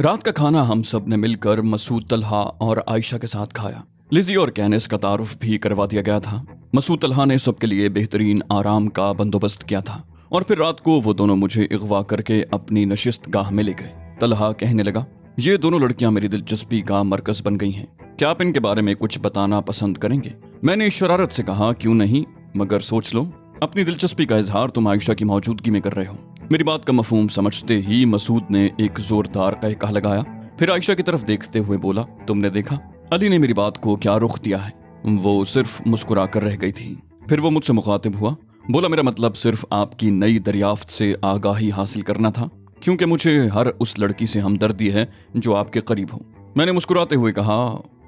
رات کا کھانا ہم سب نے مل کر مسعود طلحہ اور عائشہ کے ساتھ کھایا۔ لزی اور کینس کا تعارف بھی کروا دیا گیا تھا۔ مسعود طلحہ نے سب کے لیے بہترین آرام کا بندوبست کیا تھا اور پھر رات کو وہ دونوں مجھے اغوا کر کے اپنی نشست گاہ میں لے گئے۔ طلحہ کہنے لگا، یہ دونوں لڑکیاں میری دلچسپی کا مرکز بن گئی ہیں، کیا آپ ان کے بارے میں کچھ بتانا پسند کریں گے؟ میں نے شرارت سے کہا، کیوں نہیں، مگر سوچ لو، اپنی دلچسپی کا اظہار تم عائشہ کی موجودگی میں کر رہے ہو۔ میری بات کا مفہوم سمجھتے ہی مسعود نے ایک زوردار قہقہ لگایا، پھر عائشہ کی طرف دیکھتے ہوئے بولا، تم نے دیکھا علی نے میری بات کو کیا رخ دیا ہے؟ وہ صرف مسکرا کر رہ گئی تھی۔ پھر وہ مجھ سے مخاطب ہوا، بولا، میرا مطلب صرف آپ کی نئی دریافت سے آگاہی حاصل کرنا تھا، کیونکہ مجھے ہر اس لڑکی سے ہمدردی ہے جو آپ کے قریب ہو۔ میں نے مسکراتے ہوئے کہا،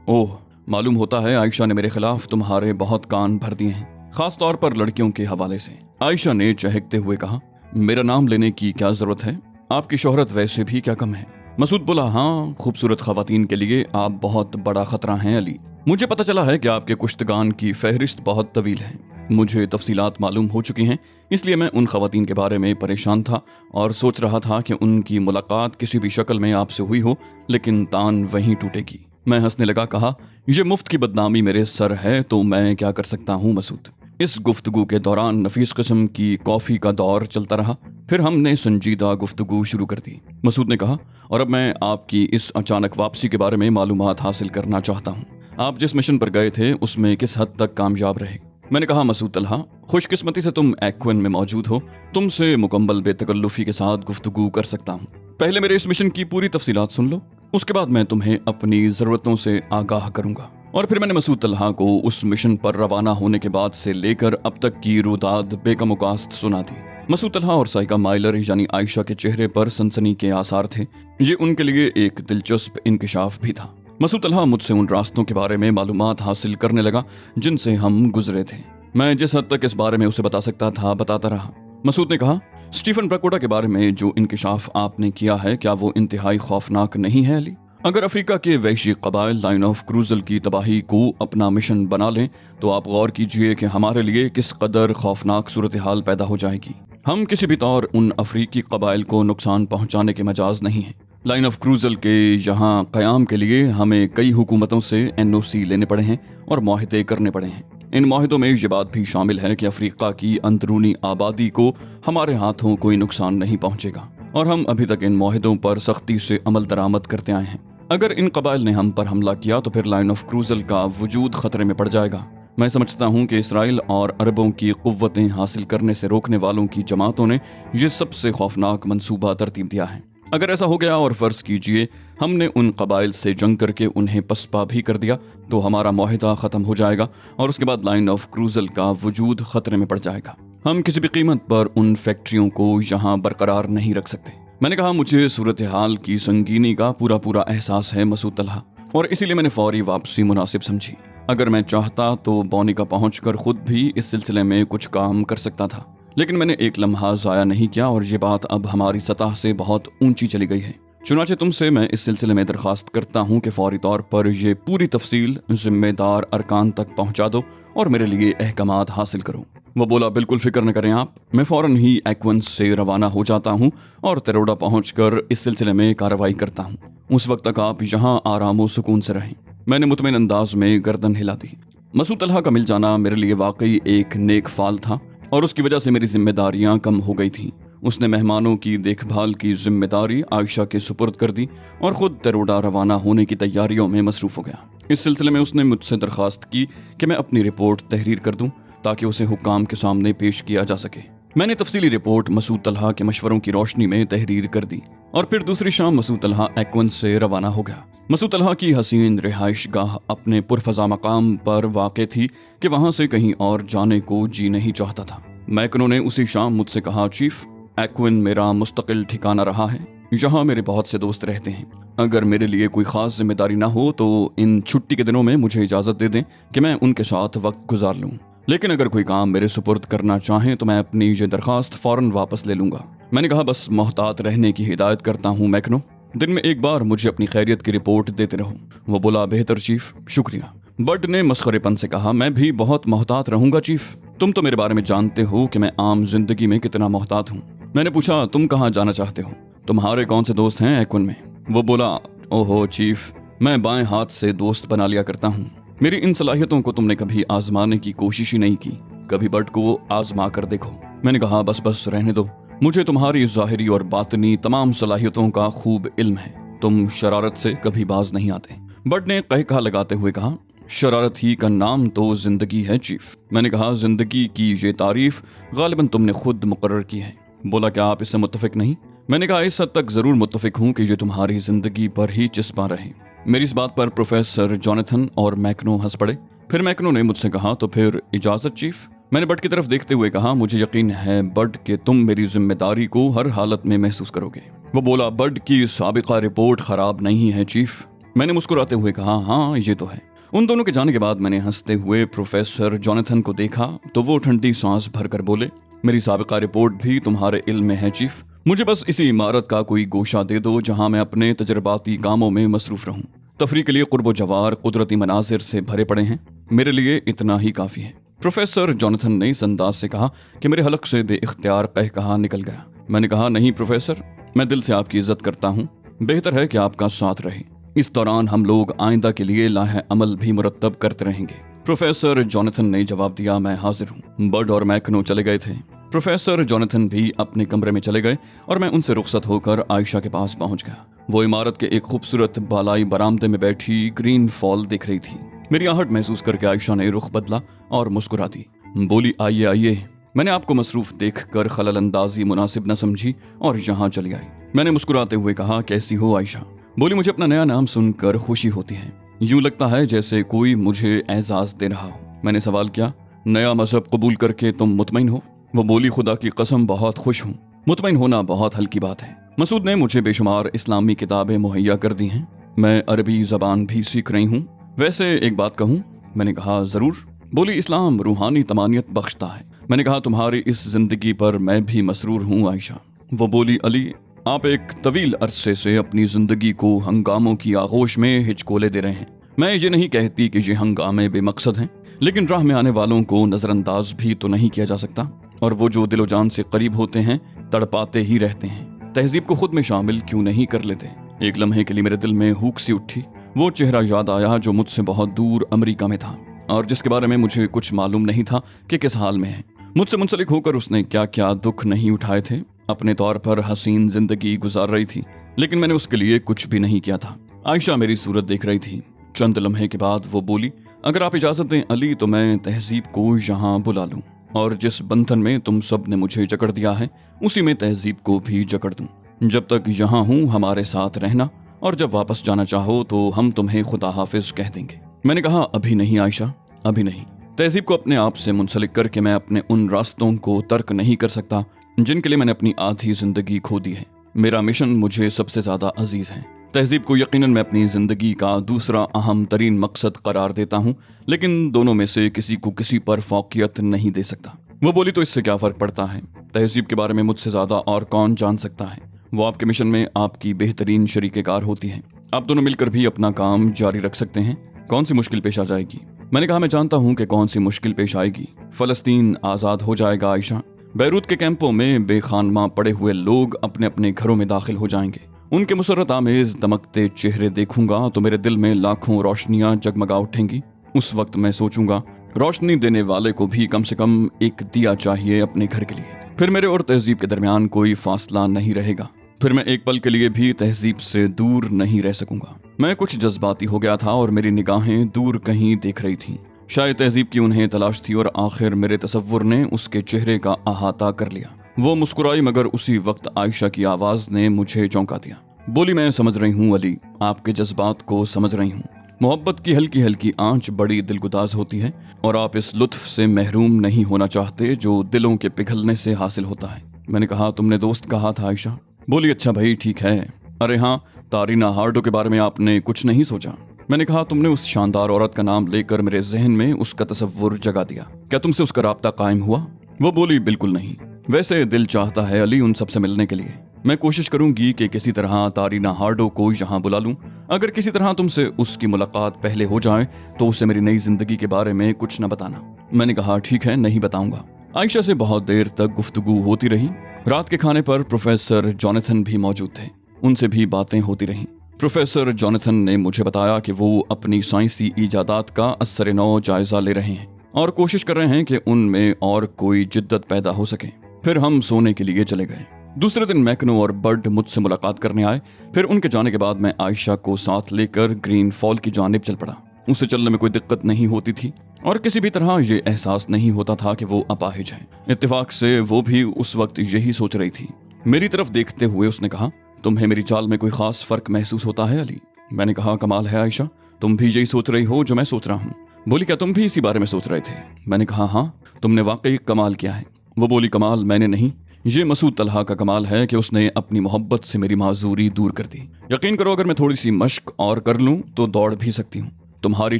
اوہ، معلوم ہوتا ہے عائشہ نے میرے خلاف تمہارے بہت کان بھر دیے ہیں، خاص طور پر لڑکیوں کے حوالے سے۔ عائشہ نے چہکتے ہوئے کہا، میرا نام لینے کی کیا ضرورت ہے؟ آپ کی شہرت ویسے بھی کیا کم ہے؟ مسعود بولا، ہاں، خوبصورت خواتین کے لیے آپ بہت بڑا خطرہ ہیں علی۔ مجھے پتہ چلا ہے کہ آپ کے کشتگان کی فہرست بہت طویل ہے۔ مجھے تفصیلات معلوم ہو چکی ہیں، اس لیے میں ان خواتین کے بارے میں پریشان تھا اور سوچ رہا تھا کہ ان کی ملاقات کسی بھی شکل میں آپ سے ہوئی ہو، لیکن تان وہیں ٹوٹے گی۔ میں ہنسنے لگا، کہا، یہ مفت کی بدنامی میرے سر ہے تو میں کیا کر سکتا ہوں مسعود؟ اس گفتگو کے دوران نفیس قسم کی کافی کا دور چلتا رہا، پھر ہم نے سنجیدہ گفتگو شروع کر دی۔ مسعود نے کہا، اور اب میں آپ کی اس اچانک واپسی کے بارے میں معلومات حاصل کرنا چاہتا ہوں۔ آپ جس مشن پر گئے تھے اس میں کس حد تک کامیاب رہے؟ میں نے کہا، مسعود طلحہ، خوش قسمتی سے تم ایکوین میں موجود ہو، تم سے مکمل بے تکلفی کے ساتھ گفتگو کر سکتا ہوں۔ پہلے میرے اس مشن کی پوری تفصیلات سن لو، اس کے بعد میں تمہیں اپنی ضرورتوں سے آگاہ کروں گا۔ اور پھر میں نے مسعود طلحہ کو اس مشن پر روانہ ہونے کے بعد سے لے کر اب تک کی روداد بے کم و کاست سنا دی۔ مسعود طلحہ اور سائقہ مائلر یعنی عائشہ کے چہرے پر سنسنی کے آثار تھے، یہ ان کے لیے ایک دلچسپ انکشاف بھی تھا۔ مسعود طلحہ مجھ سے ان راستوں کے بارے میں معلومات حاصل کرنے لگا جن سے ہم گزرے تھے۔ میں جس حد تک اس بارے میں اسے بتا سکتا تھا بتاتا رہا۔ مسعود نے کہا، اسٹیفن براکوٹا کے بارے میں جو انکشاف آپ نے کیا ہے، کیا وہ انتہائی خوفناک نہیں ہے علی؟ اگر افریقہ کے وحشی قبائل لائن آف کروزل کی تباہی کو اپنا مشن بنا لیں تو آپ غور کیجئے کہ ہمارے لیے کس قدر خوفناک صورتحال پیدا ہو جائے گی۔ ہم کسی بھی طور ان افریقی قبائل کو نقصان پہنچانے کے مجاز نہیں ہیں۔ لائن آف کروزل کے یہاں قیام کے لیے ہمیں کئی حکومتوں سے NOC لینے پڑے ہیں اور معاہدے کرنے پڑے ہیں۔ ان معاہدوں میں یہ بات بھی شامل ہے کہ افریقہ کی اندرونی آبادی کو ہمارے ہاتھوں کوئی نقصان نہیں پہنچے گا، اور ہم ابھی تک ان معاہدوں پر سختی سے عمل درآمد کرتے آئے ہیں۔ اگر ان قبائل نے ہم پر حملہ کیا تو پھر لائن آف کروزل کا وجود خطرے میں پڑ جائے گا۔ میں سمجھتا ہوں کہ اسرائیل اور عربوں کی قوتیں حاصل کرنے سے روکنے والوں کی جماعتوں نے یہ سب سے خوفناک منصوبہ ترتیب دیا ہے۔ اگر ایسا ہو گیا اور فرض کیجئے ہم نے ان قبائل سے جنگ کر کے انہیں پسپا بھی کر دیا تو ہمارا معاہدہ ختم ہو جائے گا اور اس کے بعد لائن آف کروزل کا وجود خطرے میں پڑ جائے گا۔ ہم کسی بھی قیمت پر ان فیکٹریوں کو یہاں برقرار نہیں رکھ سکتے۔ میں نے کہا، مجھے صورتحال کی سنگینی کا پورا احساس ہے مسعود طلحہ، اور اسی لیے میں نے فوری واپسی مناسب سمجھی۔ اگر میں چاہتا تو بونیکا پہنچ کر خود بھی اس سلسلے میں کچھ کام کر سکتا تھا، لیکن میں نے ایک لمحہ ضائع نہیں کیا اور یہ بات اب ہماری سطح سے بہت اونچی چلی گئی ہے۔ چنانچہ تم سے میں اس سلسلے میں درخواست کرتا ہوں کہ فوری طور پر یہ پوری تفصیل ذمہ دار ارکان تک پہنچا دو اور میرے لیے احکامات حاصل کرو۔ وہ بولا، بالکل فکر نہ کریں آپ، میں فوراً ہی ایکون سے روانہ ہو جاتا ہوں اور تروڈا پہنچ کر اس سلسلے میں کارروائی کرتا ہوں۔ اس وقت تک آپ یہاں آرام و سکون سے رہیں۔ میں نے مطمئن انداز میں گردن ہلا دی۔ مسعود طلحہ کا مل جانا میرے لیے واقعی ایک نیک فال تھا اور اس کی وجہ سے میری ذمہ داریاں کم ہو گئی تھیں۔ اس نے مہمانوں کی دیکھ بھال کی ذمہ داری عائشہ کے سپرد کر دی اور خود تروڈا روانہ ہونے کی تیاریوں میں مصروف ہو گیا۔ اس سلسلے میں اس نے مجھ سے درخواست کی کہ میں اپنی رپورٹ تحریر کر دوں تاکہ اسے حکام کے سامنے پیش کیا جا سکے۔ میں نے تفصیلی رپورٹ مسعود طلحہ کے مشوروں کی روشنی میں تحریر کر دی اور پھر دوسری شام مسعود طلحہ ایکون سے روانہ ہو گیا۔ مسعود طلحہ کی حسین رہائش گاہ اپنے پرفضا مقام پر واقع تھی کہ وہاں سے کہیں اور جانے کو جی نہیں چاہتا تھا۔ میکنو نے اسی شام مجھ سے کہا، چیف، ایکوین میرا مستقل ٹھکانہ رہا ہے، یہاں میرے بہت سے دوست رہتے ہیں۔ اگر میرے لیے کوئی خاص ذمہ داری نہ ہو تو ان چھٹی کے دنوں میں مجھے اجازت دے دیں کہ میں ان کے ساتھ وقت گزار لوں، لیکن اگر کوئی کام میرے سپرد کرنا چاہیں تو میں اپنی یہ درخواست فوراً واپس لے لوں گا۔ میں نے کہا، بس محتاط رہنے کی ہدایت کرتا ہوں میکنو، دن میں ایک بار مجھے اپنی خیریت کی رپورٹ دیتے رہو۔ وہ بولا، بہتر چیف، شکریہ۔ برڈ نے مسخرے پن سے کہا، میں بھی بہت محتاط رہوں گا چیف، تم تو میرے بارے میں جانتے ہو کہ میں عام زندگی میں کتنا محتاط ہوں۔ میں نے پوچھا، تم کہاں جانا چاہتے ہو؟ تمہارے کون سے دوست ہیں ایکون میں؟ वो बोला, ओहो चीफ, मैं बाएं हाथ से दोस्त बना लिया करता हूँ। मेरी इन सलाहियतों को तुमने कभी आजमाने की कोशिश ही नहीं की, कभी बट को आजमा कर देखो। मैंने कहा बस रहने दो, मुझे तुम्हारी ज़ाहिरी और बातनी तमाम सलाहियतों का खूब इल्म है, तुम शरारत से कभी बाज नहीं आते। बट ने कहका लगाते हुए कहा, शरारत ही का नाम तो जिंदगी है चीफ। मैंने कहा जिंदगी की ये तारीफ गालिबन तुमने खुद मुकर्रर की है। बोला क्या आप इससे मुत्तफिक नहीं? मैंने कहा इस हद तक जरूर मुत्तफिक हूँ कि ये तुम्हारी जिंदगी पर ही चिस्पा रहे। मेरी इस बात पर प्रोफेसर जॉनथन और मैकनो हंस पड़े। फिर मैकनो ने मुझसे कहा, तो फिर इजाजत चीफ। मैंने बट की तरफ देखते हुए कहा, मुझे यकीन है बट कि तुम मेरी जिम्मेदारी को हर हालत में महसूस करोगे। वो बोला, बट की साबिका रिपोर्ट खराब नहीं है चीफ। मैंने मुस्कुराते हुए कहा, हाँ ये तो है। उन दोनों के जाने के बाद मैंने हंसते हुए प्रोफेसर जॉनथन को देखा तो वो ठंडी सांस भरकर बोले, मेरी साबिका रिपोर्ट भी तुम्हारे इल्म में है चीफ। मुझे बस इसी इमारत का कोई गोशा दे दो जहां मैं अपने तजर्बाती कामों में मसरूफ रहूं। तफरी के लिए कुर्बो जवार कुदरती मनाजिर से भरे पड़े हैं, मेरे लिए इतना ही काफी है। प्रोफेसर जॉनथन ने इस अंदाज से कहा कि मेरे हलक से बेइख्तियार कहा निकल गया। मैंने कहा, नहीं प्रोफेसर, मैं दिल से आपकी इज्जत करता हूँ, बेहतर है कि आपका साथ रहे। इस दौरान हम लोग आइंदा के लिए लाहे अमल भी मुरतब करते रहेंगे। प्रोफेसर जॉनथन ने जवाब दिया, मैं हाजिर हूँ। बड और मैकनो चले गए थे। प्रोफेसर जॉनथन भी अपने कमरे में चले गए और मैं उनसे रुखसत होकर आयशा के पास पहुंच गया। वो इमारत के एक खूबसूरत बालाई बरामदे में बैठी ग्रीन फॉल दिख रही थी। मेरी आहट महसूस करके आयशा ने रुख बदला और मुस्कुरा दी। बोली, आइए आइए। मैंने आपको मसरूफ देखकर खलल अंदाजी मुनासिब न समझी और यहाँ चली आई। मैंने मुस्कुराते हुए कहा, कैसी हो आयशा? बोली, मुझे अपना नया नाम सुनकर खुशी होती है, यूं लगता है जैसे कोई मुझे एजाज दे रहा हो। मैंने सवाल किया, नया मजहब कबूल करके तुम मुतमईन हो? वो बोली, खुदा की कसम बहुत खुश हूँ। मुतमईन होना बहुत हल्की बात है। मसूद ने मुझे बेशुमार इस्लामी किताबें मुहैया कर दी हैं, मैं अरबी जबान भी सीख रही हूँ। वैसे एक बात कहूँ? मैंने कहा, जरूर। बोली, इस्लाम रूहानी तमानियत बख्शता है। मैंने कहा, तुम्हारी इस जिंदगी पर मैं भी मसरूर हूँ आयशा। वो बोली, अली, आप एक तवील अरसे से अपनी जिंदगी को हंगामों की आगोश में हिचकोले दे रहे हैं। मैं ये नहीं कहती कि ये हंगामे बेमकसद हैं, लेकिन राह में आने वालों को नजरअंदाज भी तो नहीं किया जा सकता, और वो जो दिलो जान से करीब होते हैं तड़पाते ही रहते हैं। तहजीब को खुद में शामिल क्यों नहीं कर लेते? एक लम्हे के लिए मेरे दिल में हुक सी उठी। वो चेहरा याद आया जो मुझसे बहुत दूर अमेरिका में था और जिसके बारे में मुझे कुछ मालूम नहीं था कि किस हाल में है। मुझसे मुंसलिक होकर उसने क्या क्या दुख नहीं उठाए थे। अपने तौर पर हसीन जिंदगी गुजार रही थी, लेकिन मैंने उसके लिए कुछ भी नहीं किया था। आयशा मेरी सूरत देख रही थी। चंद लम्हे के बाद वो बोली, अगर आप इजाजत दें अली तो मैं तहजीब को यहाँ बुला लूं और जिस बंधन में तुम सब ने मुझे जकड़ दिया है उसी में तहजीब को भी जकड़ दूं। जब तक यहाँ हूँ हमारे साथ रहना, और जब वापस जाना चाहो तो हम तुम्हें खुदा हाफिज कह देंगे। मैंने कहा, अभी नहीं आयशा, अभी नहीं। तहजीब को अपने आप से मुंसलिक करके मैं अपने उन रास्तों को तर्क नहीं कर सकता जिनके लिए मैंने अपनी आधी जिंदगी खो दी है। मेरा मिशन मुझे सबसे ज्यादा अजीज है। तहजीब को यकीनन मैं अपनी जिंदगी का दूसरा अहम तरीन मकसद करार देता हूँ, लेकिन दोनों में से किसी को किसी पर फौकियत नहीं दे सकता। वो बोली, तो इससे क्या फर्क पड़ता है? तहजीब के बारे में मुझसे ज्यादा और कौन जान सकता है? वो आपके मिशन में आपकी बेहतरीन शरीकेकार होती है। आप दोनों मिलकर भी अपना काम जारी रख सकते हैं। कौन सी मुश्किल पेश आ जाएगी? मैंने कहा, मैं जानता हूँ कि कौन सी मुश्किल पेश आएगी। फलस्तीन आजाद हो जाएगा आयशा। बैरूत के कैंपों में बेखानमा पड़े हुए लोग अपने अपने घरों में दाखिल हो जाएंगे। उनके मुसर्रत आमेज दमकते चेहरे देखूंगा तो मेरे दिल में लाखों रोशनियां जगमगा उठेंगी। उस वक्त मैं सोचूंगा, रोशनी देने वाले को भी कम से कम एक दिया चाहिए अपने घर के लिए। फिर मेरे और तहजीब के दरमियान कोई फासला नहीं रहेगा। फिर मैं एक पल के लिए भी तहजीब से दूर नहीं रह सकूंगा। मैं कुछ जज्बाती हो गया था और मेरी निगाहें दूर कहीं देख रही थीं। शायद तहजीब की उन्हें तलाश थी और आखिर मेरे तसव्वुर ने उसके चेहरे का अहाता कर लिया। वो मुस्कुराई, मगर उसी वक्त आयशा की आवाज ने मुझे चौंका दिया। बोली, मैं समझ रही हूँ अली, आपके जज्बात को समझ रही हूँ। मोहब्बत की हल्की हल्की आंच बड़ी दिलगुदाज होती है और आप इस लुत्फ से महरूम नहीं होना चाहते जो दिलों के पिघलने से हासिल होता है। मैंने कहा, तुमने दोस्त कहा था आयशा? बोली, अच्छा भाई ठीक है। अरे हाँ, तारीना हार्डो के बारे में आपने कुछ नहीं सोचा? मैंने कहा, तुमने उस शानदार औरत का नाम लेकर मेरे जहन में उसका तसव्वुर जगा दिया। क्या तुमसे उसका राब्ता कायम हुआ? वो बोली, बिल्कुल नहीं। वैसे दिल चाहता है अली उन सबसे मिलने के लिए। मैं कोशिश करूंगी कि किसी तरह तारीना हार्डो को यहाँ बुला लूं। अगर किसी तरह तुमसे उसकी मुलाकात पहले हो जाए तो उसे मेरी नई जिंदगी के बारे में कुछ न बताना। मैंने कहा, ठीक है, नहीं बताऊंगा। आयशा से बहुत देर तक गुफ्तगू होती रही। रात के खाने पर प्रोफेसर जॉनथन भी मौजूद थे। उनसे भी बातें होती रहीं। प्रोफेसर जॉनथन ने मुझे बताया कि वो अपनी साइंसी इजादात का असर नौ जायजा ले रहे हैं और कोशिश कर रहे हैं कि उनमें और कोई जिद्दत पैदा हो सके। फिर हम सोने के लिए चले गए। दूसरे दिन मैकनो और बड मुझसे मुलाकात करने आए। फिर उनके जाने के बाद मैं आयशा को साथ लेकर ग्रीन फॉल की जानिब चल पड़ा। उसे चलने में कोई दिक्कत नहीं होती थी और किसी भी तरह ये एहसास नहीं होता था कि वो अपाहिज है। इत्तेफाक से वो भी उस वक्त यही सोच रही थी। मेरी तरफ देखते हुए उसने कहा, तुम्हें मेरी चाल में कोई खास फर्क महसूस होता है अली? मैंने कहा, कमाल है आयशा, तुम भी यही सोच रही हो जो मैं सोच रहा हूँ। बोली, क्या तुम भी इसी बारे में सोच रहे थे? मैंने कहा, हाँ, तुमने वाकई कमाल किया है। वो बोली, कमाल मैंने नहीं, ये मसूद तलहा का कमाल है कि उसने अपनी मोहब्बत से मेरी माजूरी दूर कर दी। यकीन करो, अगर मैं थोड़ी सी मश्क और कर लूँ तो दौड़ भी सकती हूँ। तुम्हारी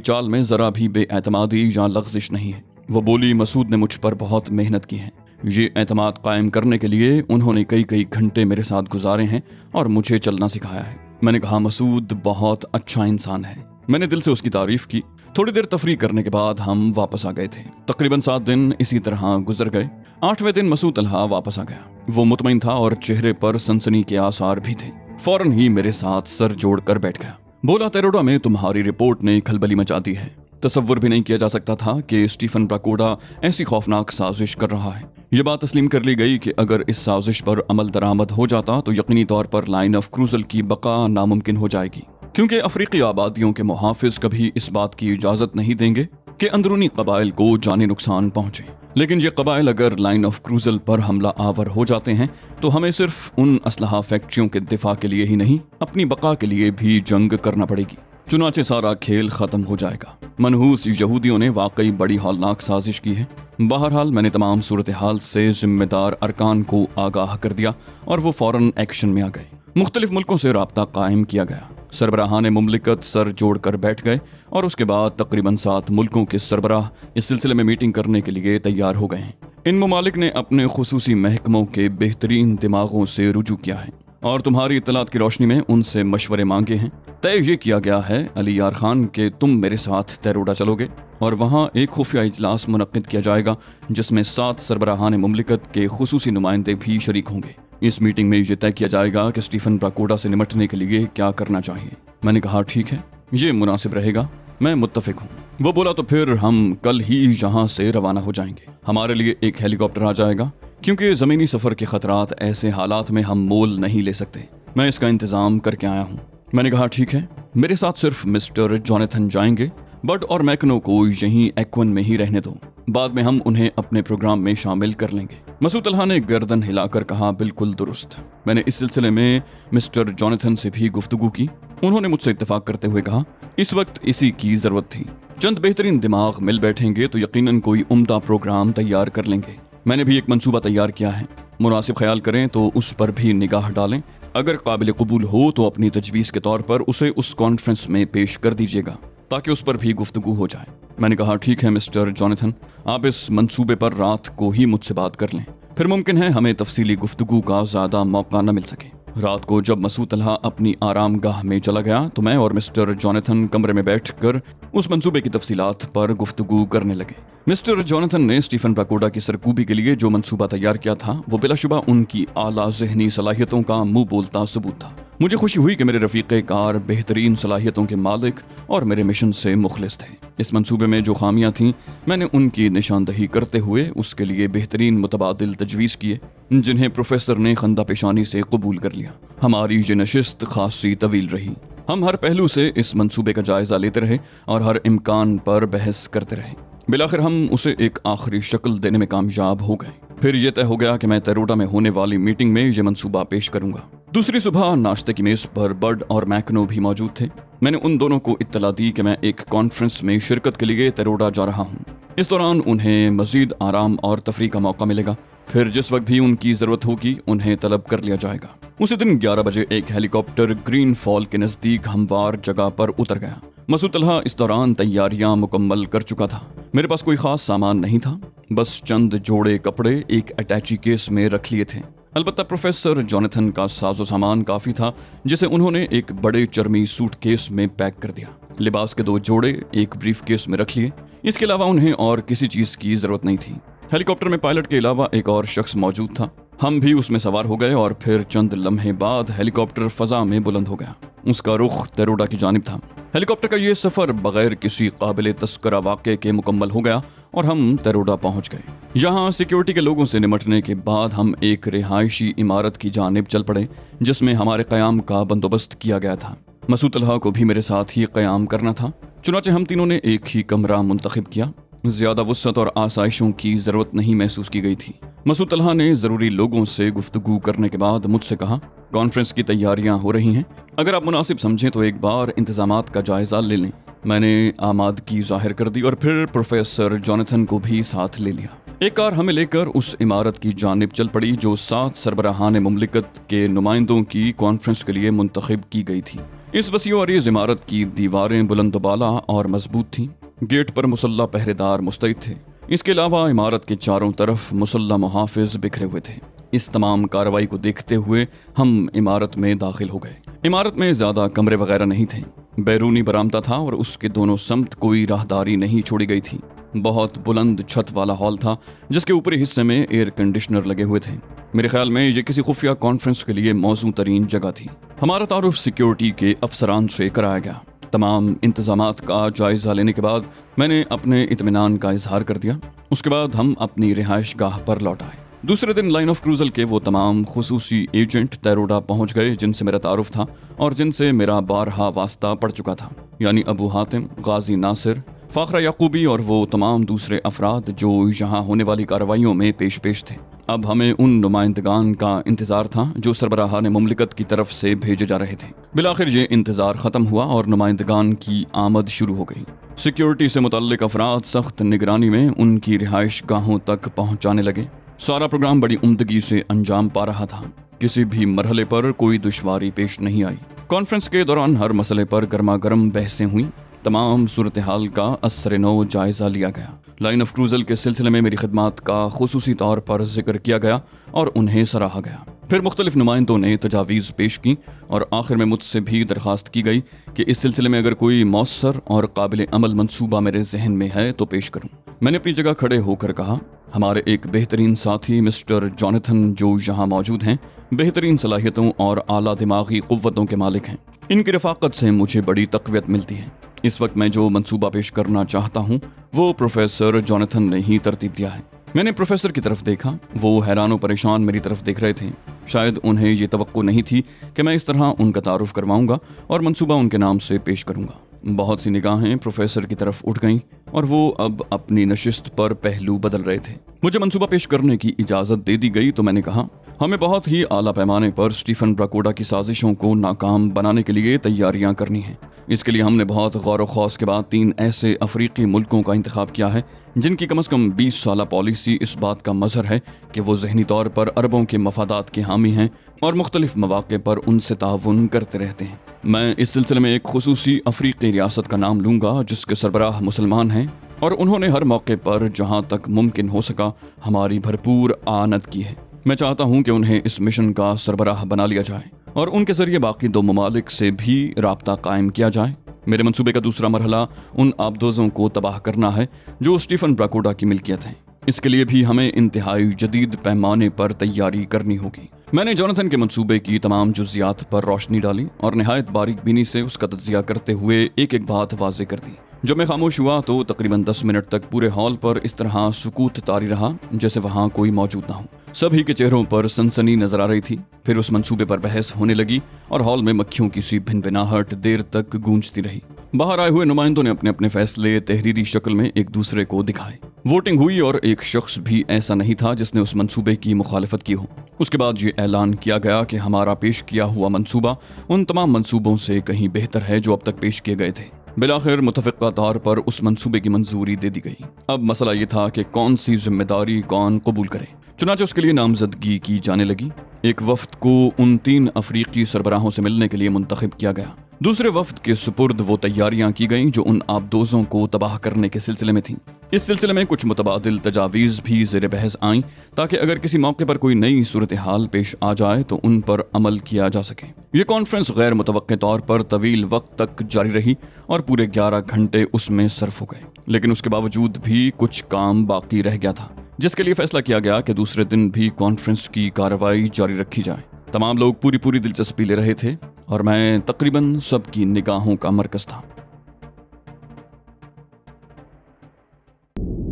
चाल में जरा भी बेएतमादी या लग़्ज़िश नहीं है। वो बोली, मसूद ने मुझ पर बहुत मेहनत की है। ये एतमाद कायम करने के लिए उन्होंने कई घंटे मेरे साथ गुजारे हैं और मुझे चलना सिखाया है। मैंने कहा, मसूद बहुत अच्छा इंसान है। मैंने दिल से उसकी तारीफ की। थोड़ी देर तफरी करने के बाद हम वापस आ गए थे। तकरीबन 7 दिन इसी तरह गुजर गए। 8वें दिन मसूद तलहा वापस आ गया। वो मुतमईन था और चेहरे पर सनसनी के आसार भी थे। फौरन ही मेरे साथ सर जोड़कर बैठ गया। बोला, तरोडा में तुम्हारी रिपोर्ट ने खलबली मचा दी है। तसव्वुर भी नहीं किया जा सकता था कि स्टीफन ब्राकोडा ऐसी खौफनाक साजिश कर रहा है। ये बात तस्लीम कर ली गई कि अगर इस साजिश पर अमल दरामद हो जाता तो यकीनी तौर पर लाइन ऑफ क्रूजल की बका नामुमकिन हो जाएगी, क्योंकि अफ्रीकी आबादियों के मुहाफिज कभी इस बात की इजाजत नहीं देंगे कि अंदरूनी कबाइल को जानी नुकसान पहुंचे। लेकिन ये कबाइल अगर लाइन ऑफ क्रूजल पर हमला आवर हो जाते हैं तो हमें सिर्फ उन असलहा फैक्ट्रियों के दिफा के लिए ही नहीं, अपनी बका के लिए भी जंग करना पड़ेगी। चुनाचे सारा खेल खत्म हो जाएगा। मनहूस यहूदियों ने वाकई बड़ी हौलनाक साजिश की है। बहरहाल मैंने तमाम सूरत हाल से जिम्मेदार अरकान को आगाह कर दिया और वो फौरन एक्शन में आ गए। मुख्तलिफ मुल्कों से राब्ता कायम किया गया। सरबराहान मुमलिकत सर जोड़कर बैठ गए और उसके बाद तकरीबन 7 मुल्कों के सरबराह इस सिलसिले में मीटिंग करने के लिए तैयार हो गए हैं। इन ममालिक ने अपने खुसूसी महकमों के बेहतरीन दिमागों से रुजू किया है और तुम्हारी इत्तलात की रोशनी में उनसे मशवरे मांगे हैं। तय ये किया गया है अली यार खान के तुम मेरे साथ तरोडा चलोगे और वहाँ एक खुफिया इजलास मुनक्किद किया जाएगा जिसमें 7 सरबराहान मुमलिकत के खुसूसी नुमाइंदे भी शरीक होंगे। इस मीटिंग में ये तय किया जाएगा कि स्टीफन ब्राकोडा से निपटने के लिए क्या करना चाहिए। मैंने कहा, ठीक है, ये मुनासिब रहेगा, मैं मुत्तफिक हूँ। वो बोला, तो फिर हम कल ही यहाँ से रवाना हो जाएंगे। हमारे लिए एक हेलीकॉप्टर आ जाएगा क्योंकि ज़मीनी सफ़र के खतरात ऐसे हालात में हम मोल नहीं ले सकते। मैं इसका इंतज़ाम करके आया हूँ। मैंने कहा, ठीक है, मेरे साथ सिर्फ मिस्टर जॉनथन जाएंगे। बड और मैकनो को यहीं एक्वन में ही रहने दो, बाद में हम उन्हें अपने प्रोग्राम में शामिल कर लेंगे। मसूद तलहा ने गर्दन हिलाकर कहा, बिल्कुल दुरुस्त। मैंने इस सिलसिले में मिस्टर जॉनथन से भी गुफ्तगू की। उन्होंने मुझसे इत्तेफाक करते हुए कहा, इस वक्त इसी की जरूरत थी। चंद बेहतरीन दिमाग मिल बैठेंगे तो यकीनन कोई उम्दा प्रोग्राम तैयार कर लेंगे। मैंने भी एक मंसूबा तैयार किया है। मुनासिब ख्याल करें तो उस पर भी निगाह डालें। अगर काबिल कबूल हो तो अपनी तजवीज़ के तौर पर उसे उस कॉन्फ्रेंस में पेश कर दीजिएगा ताकि उस पर भी गुफ्तगू हो जाए। मैंने कहा, ठीक है मिस्टर जॉनथन, आप इस मंसूबे पर रात को ही मुझसे बात कर लें, फिर मुमकिन है हमें तफसीली गुफ्तगू का ज़्यादा मौका न मिल सके। रात को जब मसूद तलहा अपनी आरामगाह में चला गया तो मैं और मिस्टर जॉनथन कमरे में बैठकर उस मंसूबे की तफसीलात पर गुफ्तगू करने लगे। मिस्टर जॉनथन ने स्टीफन ब्राकोडा की सरकूबी के लिए जो मंसूबा तैयार किया था वो बिलाशुबा उनकी आला ज़हनी सलाहियतों का मुंह बोलता सबूत था। मुझे खुशी हुई कि मेरे रफीक़े कार बेहतरीन सलाहियतों के मालिक और मेरे मिशन से मुखलिस थे। इस मंसूबे में जो खामियां थीं मैंने उनकी निशानदही करते हुए उसके लिए बेहतरीन मुतबादिल तजवीज़ किए जिन्हें प्रोफेसर ने खंदा पेशानी से कबूल कर लिया। हमारी ये नशिस्त खासी तवील रही। हम हर पहलू से इस मंसूबे का जायजा लेते रहे और हर इम्कान पर बहस करते रहे। बिलाखिर हम उसे एक आखिरी शक्ल देने में कामयाब हो गए। फिर यह तय हो गया कि मैं तरोडा में होने वाली मीटिंग में ये मंसूबा पेश करूंगा। दूसरी सुबह नाश्ते की मेज पर बड और मैकनो भी मौजूद थे। मैंने उन दोनों को इत्तला दी कि मैं एक कॉन्फ्रेंस में शिरकत के लिए तरोडा जा रहा हूँ। इस दौरान उन्हें मजीद आराम और तफरी का मौका मिलेगा। फिर जिस वक्त भी उनकी जरूरत होगी उन्हें तलब कर लिया जाएगा। उसी दिन 11 बजे एक हेलीकॉप्टर ग्रीन फॉल के नजदीक हमवार जगह पर उतर गया। मसूद तलहा इस दौरान तैयारियां मुकम्मल कर चुका था। मेरे पास कोई खास सामान नहीं था, बस चंद जोड़े कपड़े एक अटैची केस में रख लिए थे। अलबत्ता प्रोफेसर जॉनथन का साजो सामान काफी था जिसे उन्होंने एक बड़े चर्मी सूट केस में पैक कर दिया। लिबास के 2 जोड़े एक ब्रीफ केस में रख लिए। इसके अलावा उन्हें और किसी चीज की जरूरत नहीं थी। हेलीकॉप्टर में पायलट के अलावा एक और शख्स मौजूद था। हम भी उसमें सवार हो गए और फिर चंद लम्हे बाद हेलीकॉप्टर फजा में बुलंद हो गया। उसका रुख तरोडा की जानिब था। हेलीकॉप्टर का ये सफर बगैर किसी काबिल तस्करा वाक़े के मुकम्मल हो गया और हम तरोडा पहुंच गए। यहाँ सिक्योरिटी के लोगों से निमटने के बाद हम एक रिहायशी इमारत की जानिब चल पड़े जिसमें हमारे क़याम का बंदोबस्त किया गया था। मसूद तलहा को भी मेरे साथ ही क़याम करना था। चुनाचे हम तीनों ने एक ही कमरा मुंतखब किया। ज्यादा वुसअत और आसाइशों की जरूरत नहीं महसूस की गई थी। मसूद तलहा ने जरूरी लोगों से गुफ्तगू करने के बाद मुझसे कहा, कॉन्फ्रेंस की तैयारियां हो रही हैं, अगर आप मुनासिब समझें तो एक बार इंतजामात का जायजा ले लें। मैंने आमादगी जाहिर कर दी और फिर प्रोफेसर जॉनथन को भी साथ ले लिया। एक कार हमें लेकर उस इमारत की जानिब चल पड़ी जो 7 सरबराहान मुमलिकत के नुमाइंदों की कॉन्फ्रेंस के लिए मुंतखब की गई थी। इस वसी और अरीज इमारत की दीवारें बुलंद-बाला और मजबूत थीं। गेट पर मुसल्ला पहरेदार मुस्तैद थे। इसके अलावा इमारत के चारों तरफ मुसल्ला मुहाफिज बिखरे हुए थे। इस तमाम कार्रवाई को देखते हुए हम इमारत में दाखिल हो गए। इमारत में ज्यादा कमरे वगैरह नहीं थे। बैरूनी बरामदा था और उसके दोनों समत कोई राहदारी नहीं छोड़ी गई थी। बहुत बुलंद छत वाला हॉल था जिसके ऊपरी हिस्से में एयर कंडीशनर लगे हुए थे। मेरे ख्याल में ये किसी खुफिया कॉन्फ्रेंस के लिए मौजू तरीन जगह थी। हमारा तारुफ सिक्योरिटी के अफसरान से कराया गया। तमाम इंतजामात का जायजा लेने के बाद मैंने अपने इत्मीनान का इजहार कर दिया। उसके बाद हम अपनी रिहाइश गाह पर लौट आए। दूसरे दिन लाइन ऑफ क्रूजल के वो तमाम खुसूसी एजेंट तरोडा पहुंच गए जिनसे मेरा तारुफ था और जिनसे मेरा बारहा वास्ता पड़ चुका था, यानी अबू हातिम, गाजी नासिर, फाखरा याकूबी और वो तमाम दूसरे अफराद जो यहाँ होने वाली कार्रवाइयों में पेश थे। अब हमें उन नुमाइंदगान का इंतजार था जो सरबराहान मुमलिकत की तरफ से भेजे जा रहे थे। बिलाखिर ये इंतजार खत्म हुआ और नुमाइंदगान की आमद शुरू हो गई। सिक्योरिटी से मुतल्लिक अफराद सख्त निगरानी में उनकी रिहाइश गाहों तक पहुंचाने लगे। सारा प्रोग्राम बड़ी उम्दगी से अंजाम पा रहा था। किसी भी मरहले पर कोई दुश्वारी पेश नहीं आई। कॉन्फ्रेंस के दौरान हर मसले पर गर्मा गर्म बहसें हुई। तमाम सूरत हाल का असर नौ जायजा लिया गया। लाइन ऑफ क्रूजल के सिलसिले में मेरी खिदमात का खुसूसी तौर पर जिक्र किया गया और उन्हें सराहा गया। फिर मुख्तलिफ नुमाइंदों ने तजावीज़ पेश की और आखिर में मुझसे भी दरख्वास्त की गई कि इस सिलसिले में अगर कोई मौसर और काबिल अमल मंसूबा मेरे जहन में है तो पेश करूं। मैंने अपनी जगह खड़े होकर कहा, हमारे एक बेहतरीन साथी मिस्टर जॉनथन जो यहाँ मौजूद हैं, बेहतरीन सलाहियतों और आला दिमागी कुव्वतों के मालिक हैं। इनकी रफाकत से मुझे बड़ी तक़वियत मिलती है। इस वक्त मैं जो मंसूबा पेश करना चाहता हूँ वो प्रोफेसर जॉनथन ने ही तरतीब दिया है। मैंने प्रोफेसर की तरफ देखा। वो हैरान और परेशान मेरी तरफ देख रहे थे। शायद उन्हें ये तवक्को नहीं थी कि मैं इस तरह उनका तारुफ करवाऊंगा और मंसूबा उनके नाम से पेश करूंगा। बहुत सी निगाहें प्रोफेसर की तरफ उठ गईं और वो अब अपनी नशिस्त पर पहलू बदल रहे थे। मुझे मंसूबा पेश करने की इजाज़त दे दी गई तो मैंने कहा, हमें बहुत ही आला पैमाने पर स्टीफन ब्राकोडा की साजिशों को नाकाम बनाने के लिए तैयारियां करनी हैं। इसके लिए हमने बहुत गौर व खौस के बाद 3 ऐसे अफ्रीकी मुल्कों का इंतखाब किया है जिनकी कम से कम 20 साला पॉलिसी इस बात का मजहर है कि वो ज़हनी तौर पर अरबों के मफादात के हामी हैं और मुख्तलिफ मौक़े पर उनसे ताउन करते रहते हैं। मैं इस सिलसिले में एक खुसूसी अफ्रीकी रियासत का नाम लूँगा जिसके सरबराह मुसलमान हैं और उन्होंने हर मौके पर जहाँ तक मुमकिन हो सका हमारी भरपूर आनत की है। मैं चाहता हूँ कि उन्हें इस मिशन का सरबराह बना लिया जाए और उनके जरिए बाकी 2 ममालिक से भी राब्ता कायम किया जाए। मेरे मंसूबे का दूसरा मरहला उन आबदोज़ों को तबाह करना है जो स्टीफन ब्राकोडा की मिल्कियत हैं। इसके लिए भी हमें इंतहाई जदीद पैमाने पर तैयारी करनी होगी। मैंने जॉनथन के मंसूबे की तमाम जुज़ियात पर रोशनी डाली और नहायत बारीक बीनी से उसका तज्जिया करते हुए एक एक बात वाज़े कर दी। जब मैं खामोश हुआ तो तकरीबन 10 मिनट तक पूरे हॉल पर इस तरह सुकूत तारी रहा जैसे वहाँ कोई मौजूद ना हो। सभी के चेहरों पर सनसनी नजर आ रही थी। फिर उस मंसूबे पर बहस होने लगी और हॉल में मक्खियों की सी भिनभिनाहट देर तक गूंजती रही। बाहर आए हुए नुमाइंदों ने अपने अपने फैसले तहरीरी शक्ल में एक दूसरे को दिखाए। वोटिंग हुई और एक शख्स भी ऐसा नहीं था जिसने उस मंसूबे की मुखालिफत की हो। उसके बाद ये ऐलान किया गया कि हमारा पेश किया हुआ मंसूबा उन तमाम मंसूबों से कहीं बेहतर है जो अब तक पेश किए गए थे। बिलाखिर मुतफ़िक़ा तौर पर उस मंसूबे की मंजूरी दे दी गई। अब मसला ये था कि कौन सी जिम्मेदारी कौन कबूल करे। चुनांचे उसके लिए नामजदगी की जाने लगी। एक वफ्द को उन 3 अफ्रीकी सरबराहों से मिलने के लिए मुंतखब किया गया। दूसरे वफ्द के सुपुर्द वो तैयारियां की गईं जो उन आबदोज़ों को तबाह करने के सिलसिले में थीं। इस सिलसिले में कुछ मुतबादिल तजावीज़ भी ज़ेर बहस आईं ताकि अगर किसी मौके पर कोई नई सूरत हाल पेश आ जाए तो उन पर अमल किया जा सके। ये कॉन्फ्रेंस गैर मुतवक्के तौर पर तवील वक्त तक जारी रही और पूरे 11 घंटे उसमें सर्फ हो गए, लेकिन उसके बावजूद भी कुछ काम बाकी रह गया था। जिसके लिए फैसला किया गया कि दूसरे दिन भी कॉन्फ्रेंस की कार्रवाई जारी रखी जाए। तमाम लोग पूरी दिलचस्पी ले रहे थे और मैं तकरीबन सबकी निगाहों का मरकज था।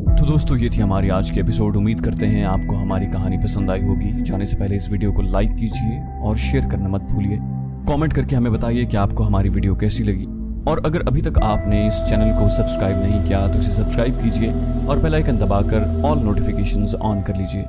तो दोस्तों, ये थी हमारी आज की एपिसोड। उम्मीद करते हैं आपको हमारी कहानी पसंद आई होगी। जाने से पहले इस वीडियो को लाइक कीजिए और शेयर करना मत भूलिए। कमेंट करके हमें बताइए कि आपको हमारी वीडियो कैसी लगी, और अगर अभी तक आपने इस चैनल को सब्सक्राइब नहीं किया तो इसे सब्सक्राइब कीजिए और बेल आइकन दबाकर ऑल नोटिफिकेशंस ऑन कर लीजिए।